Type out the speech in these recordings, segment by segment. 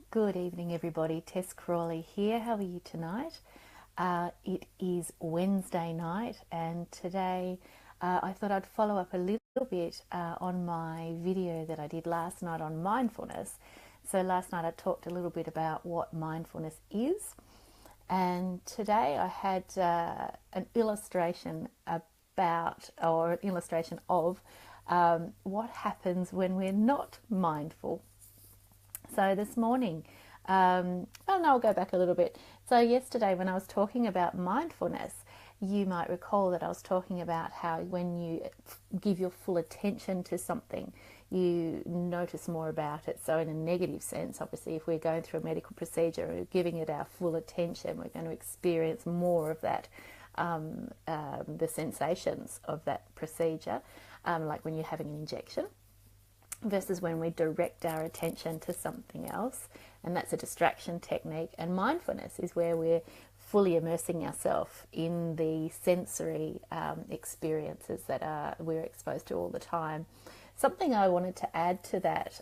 Good evening, everybody. Tess Crawley here. How are you tonight? It is Wednesday night, and today I thought I'd follow up a little bit on my video that I did last night on mindfulness. So, last night I talked a little bit about what mindfulness is, and today I had an illustration about, or an illustration of, what happens when we're not mindful. So this morning, well, no, I'll go back a little bit. So yesterday when I was talking about mindfulness, you might recall that I was talking about how when you give your full attention to something, you notice more about it. So in a negative sense, obviously, if we're going through a medical procedure and we're giving it our full attention, we're going to experience more of that, the sensations of that procedure, like when you're having an injection, versus when we direct our attention to something else, and that's a distraction technique. And mindfulness is where we're fully immersing ourselves in the sensory experiences that we're exposed to all the time. Something I wanted to add to that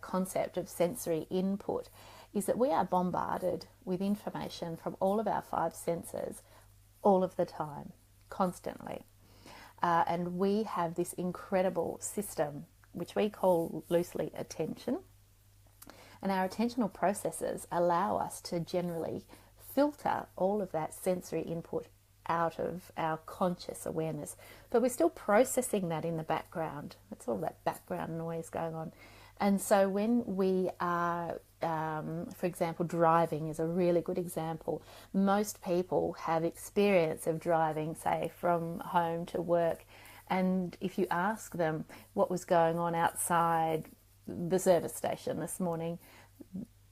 concept of sensory input is that we are bombarded with information from all of our five senses all of the time, constantly. And we have this incredible system, which we call loosely attention. And our attentional processes allow us to generally filter all of that sensory input out of our conscious awareness. But we're still processing that in the background. It's all that background noise going on. And so when we are, for example, driving is a really good example. Most people have experience of driving, say, from home to work. And if you ask them what was going on outside the service station this morning,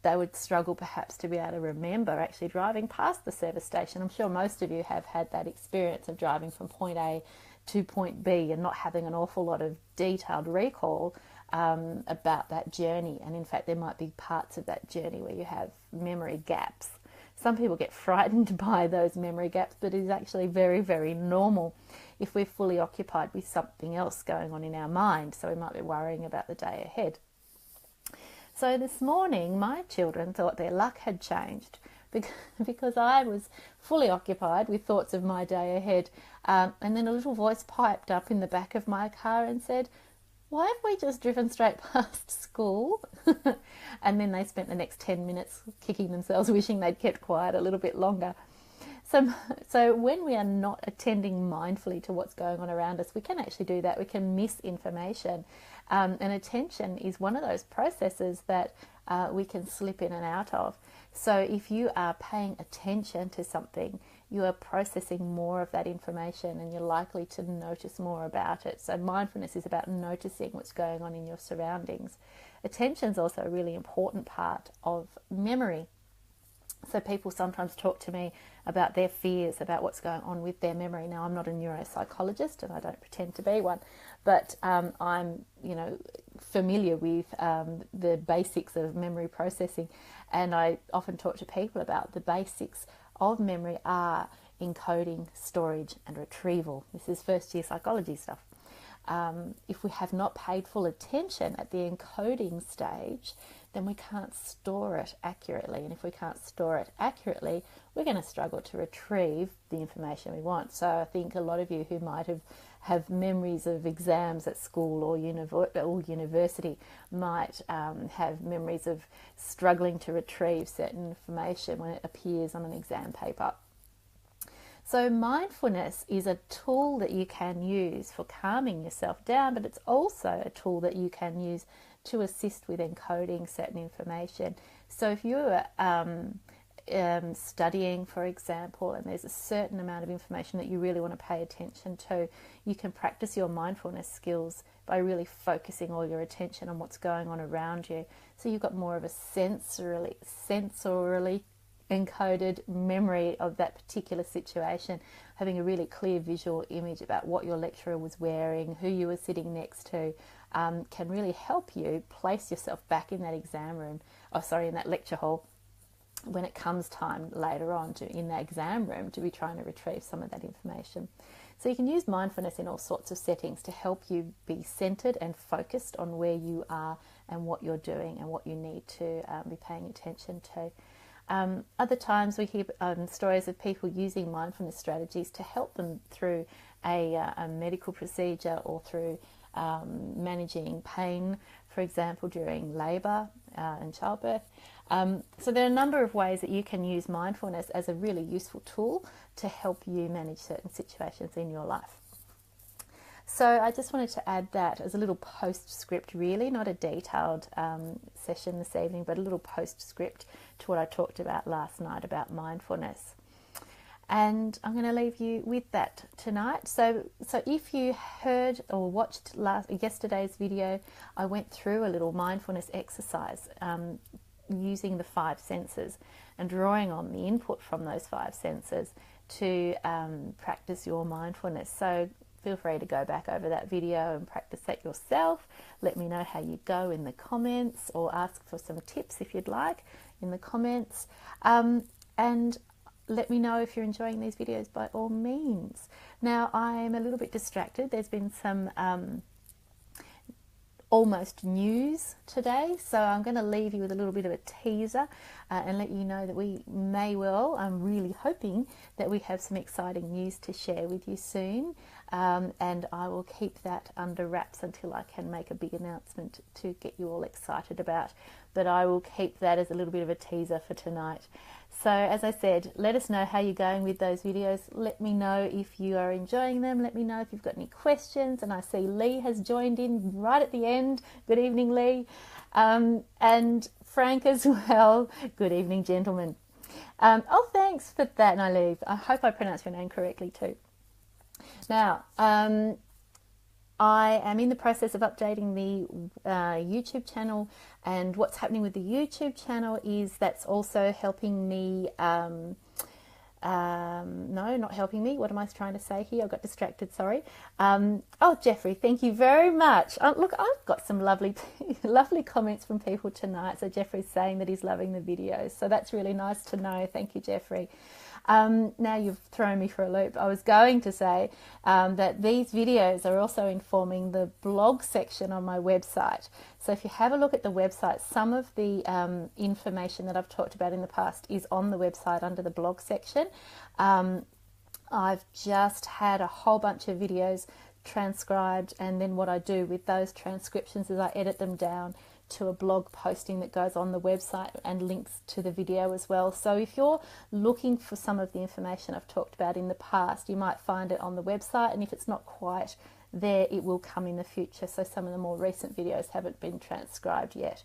they would struggle perhaps to be able to remember actually driving past the service station. I'm sure most of you have had that experience of driving from point A to point B and not having an awful lot of detailed recall about that journey. And in fact, there might be parts of that journey where you have memory gaps. Some people get frightened by those memory gaps, but it is actually very, very normal if we're fully occupied with something else going on in our mind. So we might be worrying about the day ahead. So this morning, my children thought their luck had changed because I was fully occupied with thoughts of my day ahead. And then a little voice piped up in the back of my car and said, "Why have we just driven straight past school?" And then they spent the next 10 minutes kicking themselves, wishing they'd kept quiet a little bit longer. So when we are not attending mindfully to what's going on around us, we can actually do that. We can miss information. And attention is one of those processes that we can slip in and out of. So if you are paying attention to something, you are processing more of that information and you're likely to notice more about it. So mindfulness is about noticing what's going on in your surroundings. Attention is also a really important part of memory. So people sometimes talk to me about their fears, about what's going on with their memory. Now, I'm not a neuropsychologist and I don't pretend to be one, but I'm, familiar with the basics of memory processing. And I often talk to people about the basics of memory are encoding, storage, and retrieval. This is first year psychology stuff. If we have not paid full attention at the encoding stage, then we can't store it accurately. And if we can't store it accurately, we're going to struggle to retrieve the information we want. So I think a lot of you who might have memories of exams at school or university might have memories of struggling to retrieve certain information when it appears on an exam paper. So mindfulness is a tool that you can use for calming yourself down, but it's also a tool that you can use to assist with encoding certain information. So if you're studying, for example, and there's a certain amount of information that you really want to pay attention to, you can practice your mindfulness skills by really focusing all your attention on what's going on around you. So you've got more of a sensorily encoded memory of that particular situation, having a really clear visual image about what your lecturer was wearing, who you were sitting next to, can really help you place yourself back in that exam room, in that lecture hall, when it comes time later on in that exam room to be trying to retrieve some of that information. So you can use mindfulness in all sorts of settings to help you be centered and focused on where you are and what you're doing and what you need to be paying attention to. Other times we hear stories of people using mindfulness strategies to help them through a medical procedure or through managing pain, for example, during labour and childbirth. So there are a number of ways that you can use mindfulness as a really useful tool to help you manage certain situations in your life. So I just wanted to add that as a little postscript, really, not a detailed session this evening, but a little postscript to what I talked about last night about mindfulness. And I'm going to leave you with that tonight. So if you heard or watched yesterday's video, I went through a little mindfulness exercise using the 5 senses and drawing on the input from those 5 senses to practice your mindfulness. So feel free to go back over that video and practice that yourself. Let me know how you go in the comments, or ask for some tips if you'd like in the comments. And let me know if you're enjoying these videos by all means. Now, I'm a little bit distracted. There's been some almost news today, so I'm going to leave you with a little bit of a teaser and let you know that we may well, I'm really hoping that we have some exciting news to share with you soon, and I will keep that under wraps until I can make a big announcement to get you all excited about, but I will keep that as a little bit of a teaser for tonight. So as I said, let us know how you're going with those videos. Let me know if you are enjoying them. Let me know if you've got any questions. And I see Lee has joined in right at the end. Good evening, Lee. And Frank as well. Good evening, gentlemen. Oh, thanks for that, Naive. I hope I pronounced your name correctly too. Now, I am in the process of updating the YouTube channel, and what's happening with the YouTube channel is that's also helping me, no, not helping me, what am I trying to say here? I got distracted, sorry. Oh, Jeffrey, thank you very much. Look, I've got some lovely lovely comments from people tonight. So Jeffrey's saying that he's loving the videos, so that's really nice to know. Thank you, Jeffrey. Now you've thrown me for a loop. I was going to say that these videos are also informing the blog section on my website. So if you have a look at the website, some of the information that I've talked about in the past is on the website under the blog section. I've just had a whole bunch of videos transcribed, and then what I do with those transcriptions is I edit them down to a blog posting that goes on the website and links to the video as well. So if you're looking for some of the information I've talked about in the past, you might find it on the website, and if it's not quite there, it will come in the future. So some of the more recent videos haven't been transcribed yet.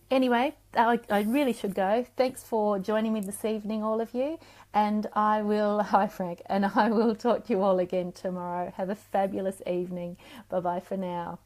Anyway, I really should go. Thanks for joining me this evening, all of you, and I will, hi Frank, and I will talk to you all again tomorrow. Have a fabulous evening. Bye bye for now.